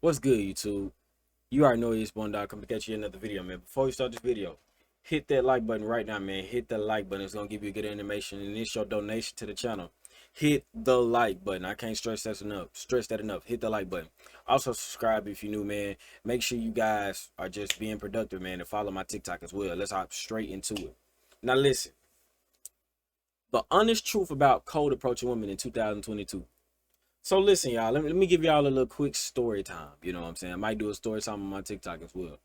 What's good, YouTube? You already know it's one dog coming to catch you another video, man. Before we start this video, hit that like button right now, man. Hit the like button. It's gonna give you good animation and it's your donation to the channel. Hit the like button. I can't stress that enough. Hit the like button. Also subscribe if you're new, man. Make sure you guys are just being productive, man, and follow my TikTok as well. Let's hop straight into it. Now listen, the honest truth about cold approaching women in 2022. So listen, y'all, let me give y'all a little quick story time. You know what I'm saying? I might do a story time on my TikTok as well.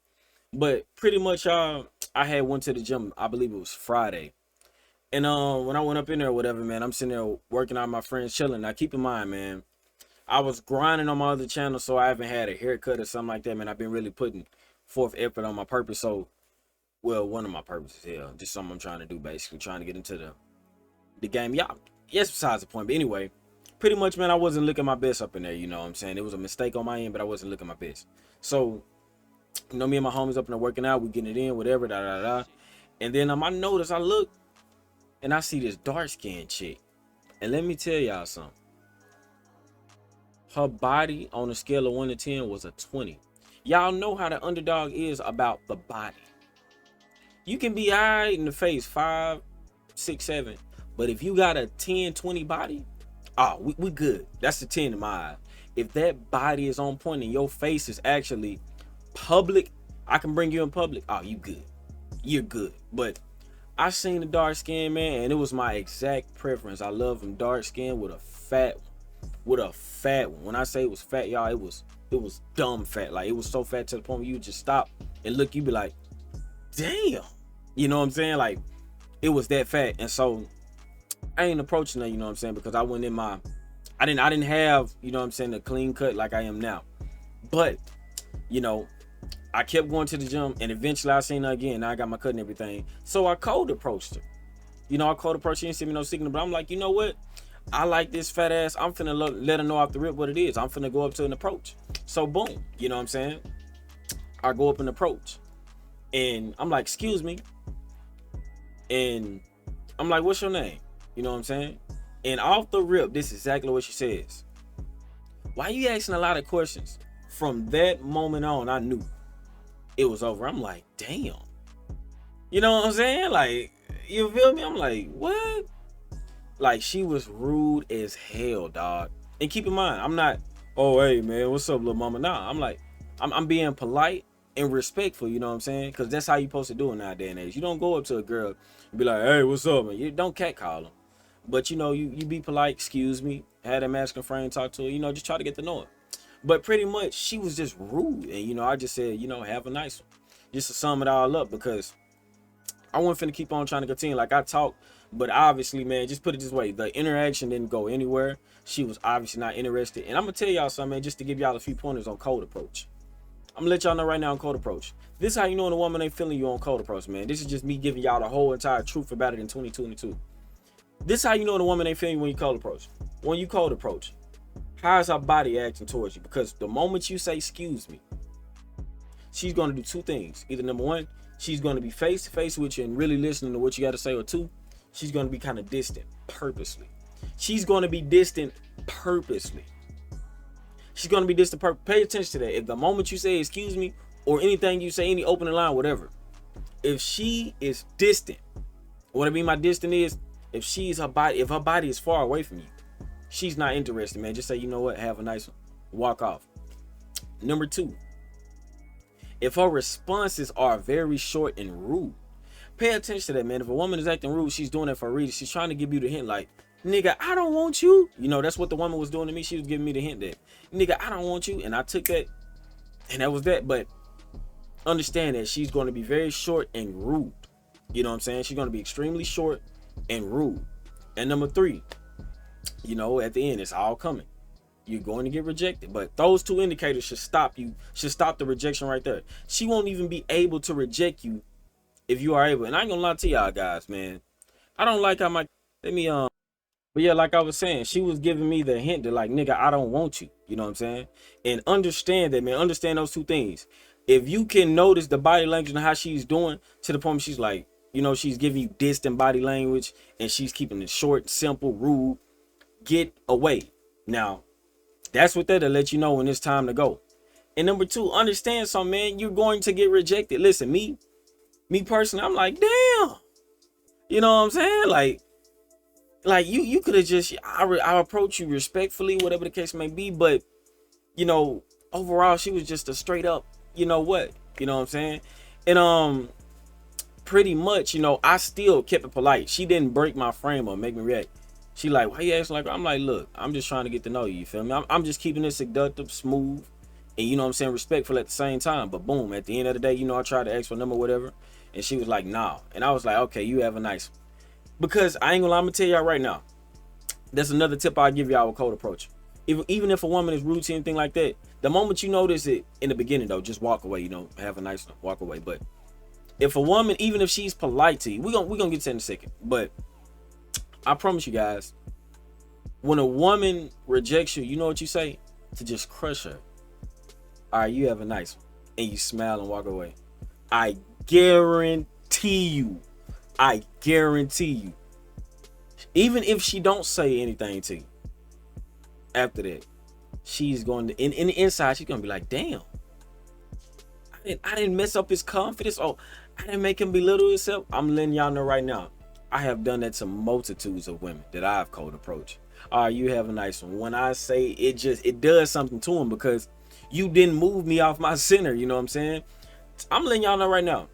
But pretty much, y'all, I had went to the gym, I believe it was Friday. And when I went up in there or whatever, man, I'm sitting there working out, my friends chilling. Now keep in mind, man, I was grinding on my other channel, so I haven't had a haircut or something like that, man. I've been really putting forth effort on my purpose. So, well, one of my purposes here, just something I'm trying to do, basically trying to get into the game. Y'all, yes, besides the point. But anyway, pretty much, man, I wasn't looking my best up in there, you know what I'm saying? It was a mistake on my end, but I wasn't looking my best. So, you know, me and my homies up in there working out, we getting it in, whatever, da da da. And then I notice, I look, and I see this dark-skinned chick. And let me tell y'all something. Her body on a scale of 1 to 10 was a 20. Y'all know how the underdog is about the body. You can be alright in the face, 5, 6, 7. But if you got a 10, 20 body, oh, we good. That's the 10 in my eye. If that body is on point and your face is actually public, I can bring you in public. Oh, you good. You're good. But I seen the dark skin, man, and it was my exact preference. I love them dark skin with a fat one. When I say it was fat, y'all, it was dumb fat. Like, it was so fat to the point where you just stop and look, you be like, damn. You know what I'm saying? Like, it was that fat. And so I ain't approaching that, you know what I'm saying, because I went in my, I didn't have, you know what I'm saying, a clean cut like I am now. But, you know, I kept going to the gym, and eventually I seen her again. Now I got my cut and everything. So I cold approached her. You know, I cold approached her. She didn't send me no signal, but I'm like, you know what? I like this fat ass. I'm finna let her know off the rip what it is. I'm finna go up to an approach. So boom, you know what I'm saying? I go up and approach, and I'm like, excuse me. And I'm like, what's your name? You know what I'm saying? And off the rip, this is exactly what she says. Why you asking a lot of questions? From that moment on, I knew it was over. I'm like, damn. You know what I'm saying? Like, you feel me? I'm like, what? Like, she was rude as hell, dog. And keep in mind, I'm not, oh, hey, man, what's up, little mama? Nah, I'm like, I'm being polite and respectful, you know what I'm saying? Because that's how you supposed to do it nowadays and age. You don't go up to a girl and be like, hey, what's up, man? You don't catcall them. But, you know, you be polite, excuse me, had a masculine friend talk to her, you know, just try to get to know her. But pretty much, she was just rude. And, you know, I just said, you know, have a nice one. Just to sum it all up, because I wasn't finna keep on trying to continue. Like, I talked, but obviously, man, just put it this way, the interaction didn't go anywhere. She was obviously not interested. And I'm gonna tell y'all something, man, just to give y'all a few pointers on cold approach. I'm gonna let y'all know right now on cold approach. This is how you know when a woman ain't feeling you on cold approach, man. This is just me giving y'all the whole entire truth about it in 2022. This is how you know the woman ain't feeling you when you cold approach. When you cold approach, how is her body acting towards you? Because the moment you say, excuse me, she's going to do two things. Either number one, she's going to be face to face with you and really listening to what you got to say, or two, she's going to be kind of distant purposely. She's going to be distant purposely. She's going to be distant purposely. Pay attention to that. If the moment you say, excuse me, or anything you say, any opening line, whatever, if she is distant, what I mean by distant is, if her body is far away from you, she's not interested, man. Just say, you know what, have a nice one. Walk off. Number two, if her responses are very short and rude, pay attention to that, man. If a woman is acting rude, she's doing it for a reason. She's trying to give you the hint, like, nigga, I don't want you. You know, that's what the woman was doing to me. She was giving me the hint that, nigga, I don't want you. And I took that, and that was that. But understand that she's going to be very short and rude. You know what I'm saying? She's going to be extremely short and rude. And number three, you know, at the end, it's all coming. You're going to get rejected. But those two indicators should stop you, should stop the rejection right there. She won't even be able to reject you if you are able. And I ain't gonna lie to y'all guys, man. I don't like how but yeah, like I was saying, she was giving me the hint that, like, nigga, I don't want you. You know what I'm saying? And understand that, man. Understand those two things. If you can notice the body language and how she's doing, to the point where she's like, you know, she's giving you distant body language and she's keeping it short, simple, rude, get away. Now, that's what that'll let you know when it's time to go. And number two, understand something, man. You're going to get rejected. Listen, me personally, I'm like, damn. You know what I'm saying? Like you could have just, I approach you respectfully, whatever the case may be. But, you know, overall, she was just a straight up, you know what? You know what I'm saying? And, pretty much, you know, I still kept it polite. She didn't break my frame or make me react. She like, why you acting like? I'm like, look, I'm just trying to get to know you. You feel me? I'm just keeping it seductive, smooth, and you know what I'm saying, respectful at the same time. But boom, at the end of the day, you know, I tried to ask for a number, whatever, and she was like, nah. And I was like, okay, you have a nice one. Because I ain't gonna lie, I'm gonna tell y'all right now. That's another tip I'll give y'all with cold approach. Even if a woman is rude to anything like that, the moment you notice it in the beginning though, just walk away. You know, have a nice one, walk away. But if a woman, even if she's polite to you, we're gonna get to that in a second. But I promise you guys, when a woman rejects you, you know what you say? To just crush her. All right, you have a nice one. And you smile and walk away. I guarantee you. Even if she don't say anything to you, after that, she's going to, in the inside, she's going to be like, damn. I didn't mess up his confidence. Oh, I didn't make him belittle himself. I'm letting y'all know right now. I have done that to multitudes of women that I've cold approached. All right, you have a nice one. When I say it does something to them because you didn't move me off my center. You know what I'm saying? I'm letting y'all know right now.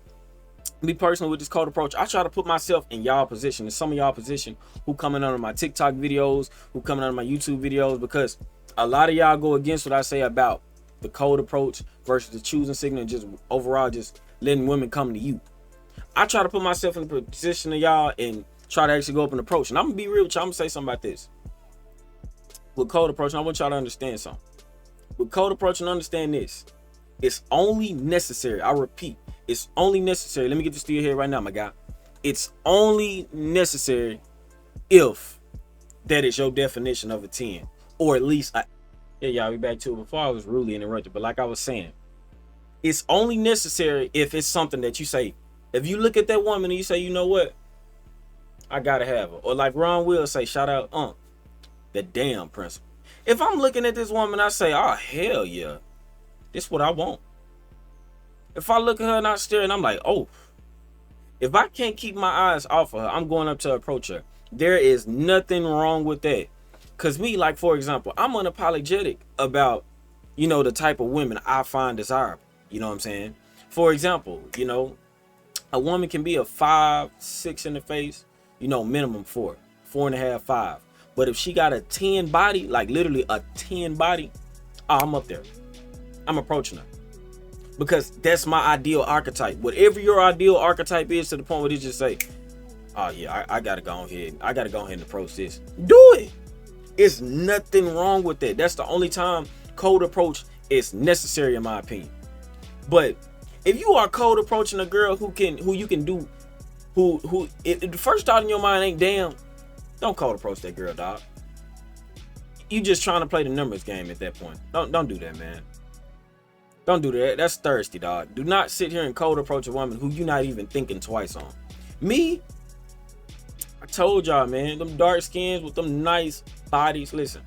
Me personally, with this cold approach, I try to put myself in y'all position, in some of y'all position who coming under my TikTok videos, who coming under my YouTube videos, because a lot of y'all go against what I say about the cold approach versus the choosing signal and just overall just letting women come to you. I try to put myself in the position of y'all and try to actually go up and approach. And I'm gonna be real with y'all. I'm gonna say something about this. With cold approach, I want y'all to understand something. With cold approach, and understand this. It's only necessary. I repeat, it's only necessary. Let me get this to your head right now, my guy. It's only necessary if that is your definition of a 10. Or at least, yeah, y'all, we back to it. Before I was rudely interrupted, but like I was saying, it's only necessary if it's something that you say. If you look at that woman and you say, you know what? I gotta have her. Or like Ron will say, shout out, the damn principle. If I'm looking at this woman, I say, oh, hell yeah. This is what I want. If I look at her and I stare and I'm like, oh, if I can't keep my eyes off of her, I'm going up to approach her. There is nothing wrong with that. Cause me, like, for example, I'm unapologetic about, you know, the type of women I find desirable. You know what I'm saying? For example, you know, a woman can be a 5, 6 in the face, you know, minimum 4, 4.5, 5. But if she got a 10 body, like literally a 10 body, I'm up there. I'm approaching her. Because that's my ideal archetype. Whatever your ideal archetype is, to the point where they just say, oh yeah, I gotta go ahead. I gotta go ahead and approach this. Do it. It's nothing wrong with that. That's the only time cold approach is necessary, in my opinion. But if you are cold approaching a girl who you can do, if the first thought in your mind ain't damn, don't cold approach that girl, dog. You just trying to play the numbers game at that point. Don't do that, man. Don't do that. That's thirsty, dog. Do not sit here and cold approach a woman who you're not even thinking twice on. Me, I told y'all, man, them dark skins with them nice bodies. Listen,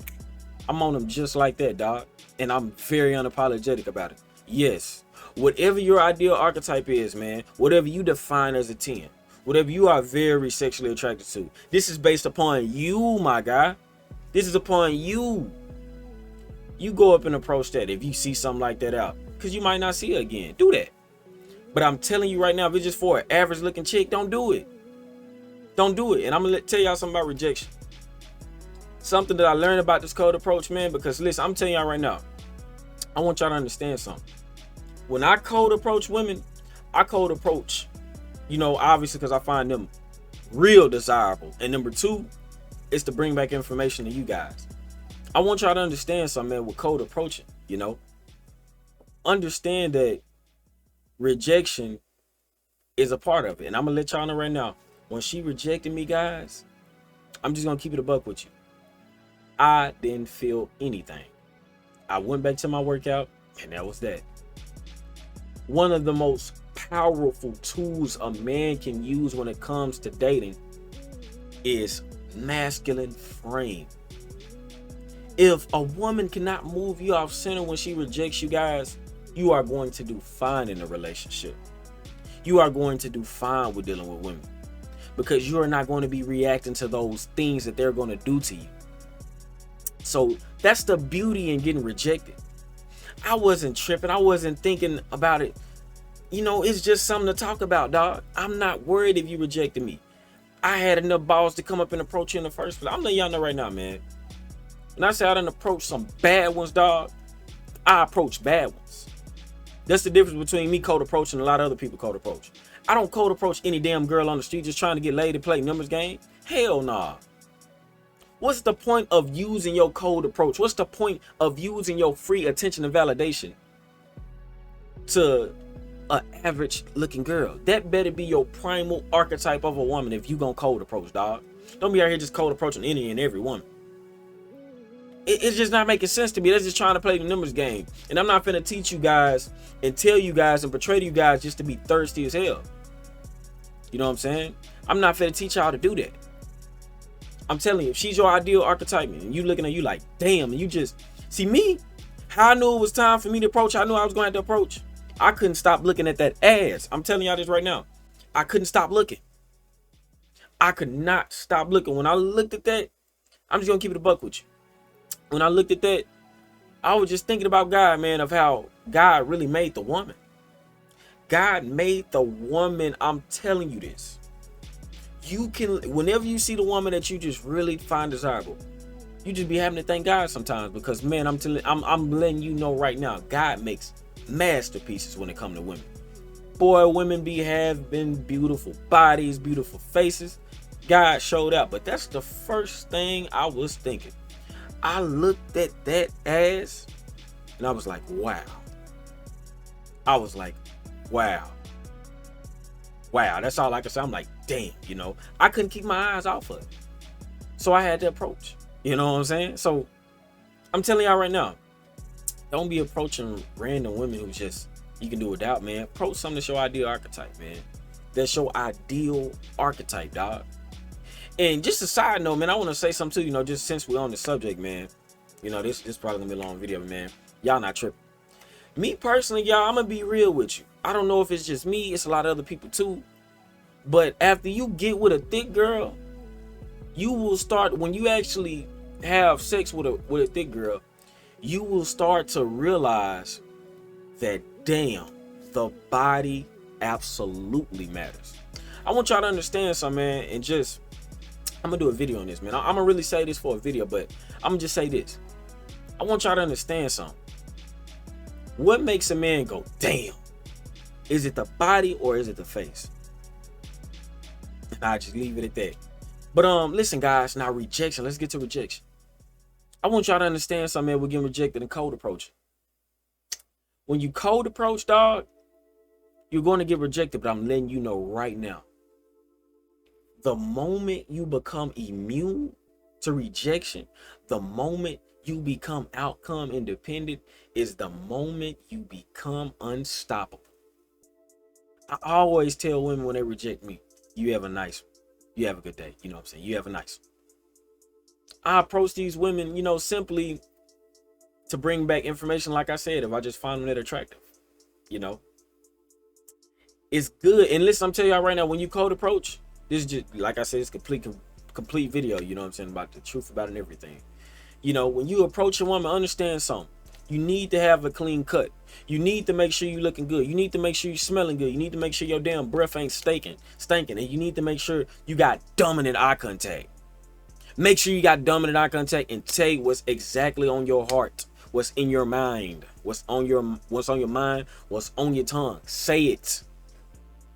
I'm on them just like that, dog. And I'm very unapologetic about it. Yes, whatever your ideal archetype is, man, whatever you define as a 10, whatever you are very sexually attracted to, this is based upon you, my guy. This is upon you. You go up and approach that if you see something like that out. Because you might not see her again. Do that. But I'm telling you right now, if it's just for an average looking chick, don't do it. Don't do it. And I'm going to tell y'all something about rejection. Something that I learned about this cold approach, man. Because listen, I'm telling y'all right now, I want y'all to understand something. When I cold approach women, I cold approach, you know, obviously because I find them real desirable. And number two, is to bring back information to you guys. I want y'all to understand something, man, with cold approaching, you know. Understand that rejection is a part of it. And I'm going to let y'all know right now, when she rejected me, guys, I'm just going to keep it a buck with you. I didn't feel anything. I went back to my workout, and that was that. One of the most powerful tools a man can use when it comes to dating is masculine frame. If a woman cannot move you off center when she rejects you, guys, you are going to do fine in a relationship. You are going to do fine with dealing with women, because you are not going to be reacting to those things that they're going to do to you. So that's the beauty in getting rejected. I wasn't tripping. I wasn't thinking about it. You know, it's just something to talk about, dog. I'm not worried if you rejected me. I had enough balls to come up and approach you in the first place. I'm letting y'all know right now, man. When I say I done approach some bad ones, dog, I approach bad ones. That's the difference between me cold approaching and a lot of other people cold approach. I don't cold approach any damn girl on the street just trying to get laid to play numbers game. Hell nah. What's the point of using your cold approach? What's the point of using your free attention and validation to an average looking girl? That better be your primal archetype of a woman if you gonna cold approach, dog. Don't be out here just cold approaching any and every woman. It's just not making sense to me. That's just trying to play the numbers game. And I'm not finna teach you guys and tell you guys and portray to you guys just to be thirsty as hell. You know what I'm saying? I'm not finna teach y'all to do that. I'm telling you, if she's your ideal archetype and you looking at you like, damn, and you just see me, how I knew it was time for me to approach, I knew I was going to have to approach. I couldn't stop looking at that ass. I'm telling y'all this right now. I couldn't stop looking. I could not stop looking. When I looked at that, I'm just gonna keep it a buck with you. When I looked at that, I was just thinking about God, man, of how God really made the woman. God made the woman. I'm telling you this. You can, whenever you see the woman that you just really find desirable, you just be having to thank God sometimes, because man, I'm letting you know right now, God makes masterpieces when it comes to women. Boy, women have been beautiful bodies, beautiful faces. God showed up, but that's the first thing I was thinking. I looked at that ass and I was like, wow. I was like, wow. Wow, that's all I could say. I'm like, damn, you know, I couldn't keep my eyes off of it. So I had to approach, you know what I'm saying? So I'm telling y'all right now, don't be approaching random women who just, you can do without, man. Approach something that's your ideal archetype, man. That's your ideal archetype, dog. And just a side note, man, I want to say something too, you know, just since we're on the subject, man. You know, this probably gonna be a long video, man. Y'all not tripping. Me personally, y'all, I'm gonna be real with you. I don't know if it's just me, it's a lot of other people too. But after you get with a thick girl, you will start, when you actually have sex with a thick girl, you will start to realize that, damn, the body absolutely matters. I want y'all to understand something, man, and just, I'm gonna do a video on this, man. I'm gonna really say this for a video, but I'm gonna just say this. I want y'all to understand something. What makes a man go, damn? Is it the body or is it the face? And I just leave it at that. But listen, guys, now rejection. Let's get to rejection. I want y'all to understand something, man. We're getting rejected in cold approach. When you cold approach, dog, you're going to get rejected, but I'm letting you know right now. The moment you become immune to rejection, the moment you become outcome independent, is the moment you become unstoppable. I always tell women when they reject me, you have a good day. You know what I'm saying? You have a nice. I approach these women, you know, simply to bring back information. Like I said, if I just find them that attractive, you know, it's good. And listen, I'm telling y'all right now, when you cold approach, this is just, like I said, it's complete video, you know what I'm saying, about the truth about it and everything. You know, when you approach a woman, understand something. You need to have a clean cut. You need to make sure you're looking good. You need to make sure you're smelling good. You need to make sure your damn breath ain't stinking. And you need to make sure you got dominant eye contact. Make sure you got dominant eye contact and say what's exactly on your heart, what's in your mind, what's on your mind, what's on your tongue. Say it.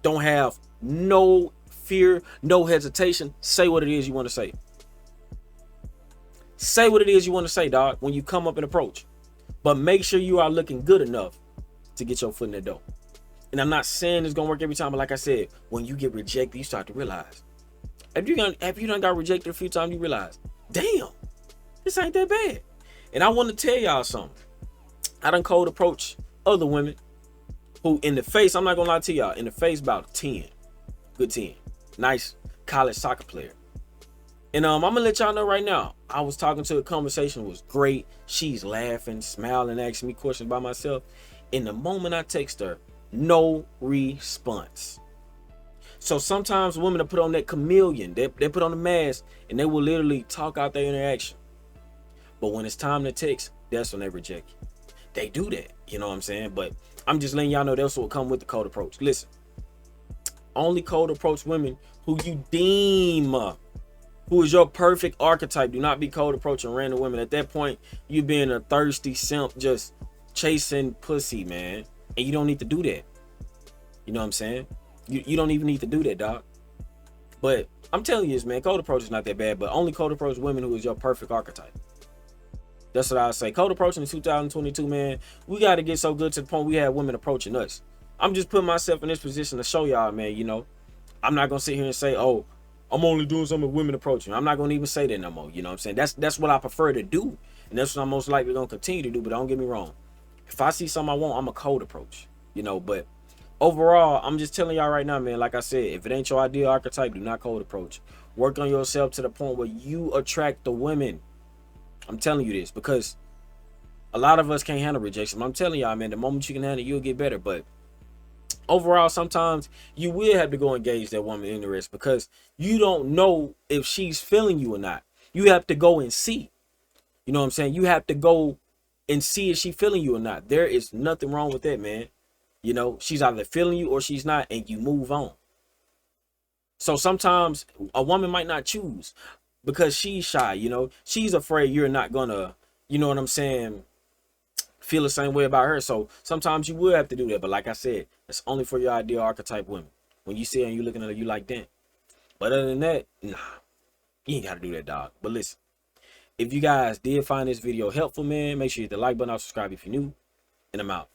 Don't have no fear, no hesitation. Say what it is you want to say. Say what it is you want to say, dog, when you come up and approach. But make sure you are looking good enough to get your foot in the door. And I'm not saying it's gonna work every time, but like I said, when you get rejected, you start to realize. If you done got rejected a few times, you realize, damn, this ain't that bad. And I want to tell y'all something. I done cold approach other women who in the face, I'm not gonna lie to y'all, in the face about 10. Good 10. Nice college soccer player. And I'm gonna let y'all know right now. I was talking to a conversation was great. She's laughing, smiling, asking me questions by myself. In the moment I text her, no response. So sometimes women will put on that chameleon, they put on the mask, and they will literally talk out their interaction. But when it's time to text, that's when they reject you. They do that, you know what I'm saying? But I'm just letting y'all know that's what come with the cold approach. Listen, only cold approach women who you deem who is your perfect archetype. Do not be cold approaching random women. At that point, you being a thirsty simp, just chasing pussy, man. And you don't need to do that. You know what I'm saying? You don't even need to do that, dog. But I'm telling you this, man, cold approach is not that bad, but only cold approach women who is your perfect archetype. That's what I would say. Cold approaching in 2022, man, we got to get so good to the point we have women approaching us. I'm just putting myself in this position to show y'all, man, you know, I'm not going to sit here and say, oh, I'm only doing something with women approaching. I'm not going to even say that no more. You know what I'm saying? That's what I prefer to do. And that's what I'm most likely going to continue to do. But don't get me wrong. If I see something I want, I'm a cold approach, you know, but overall, I'm just telling y'all right now, man, like I said, if it ain't your ideal archetype, do not cold approach. Work on yourself to the point where you attract the women. I'm telling you this because a lot of us can't handle rejection. I'm telling y'all, man, the moment you can handle it, you'll get better. But overall, sometimes you will have to go engage that woman in the rest because you don't know if she's feeling you or not. You have to go and see. You know what I'm saying? You have to go and see if she's feeling you or not. There is nothing wrong with that, man. You know, she's either feeling you or she's not, and you move on. So sometimes a woman might not choose because she's shy, you know, she's afraid you're not gonna, you know what I'm saying, feel the same way about her. So sometimes you will have to do that. But like I said, it's only for your ideal archetype women. When you see her and you looking at her, you like that. But other than that, nah, you ain't gotta do that, dog. But listen, if you guys did find this video helpful, man, make sure you hit the like button, subscribe if you're new, and I'm out.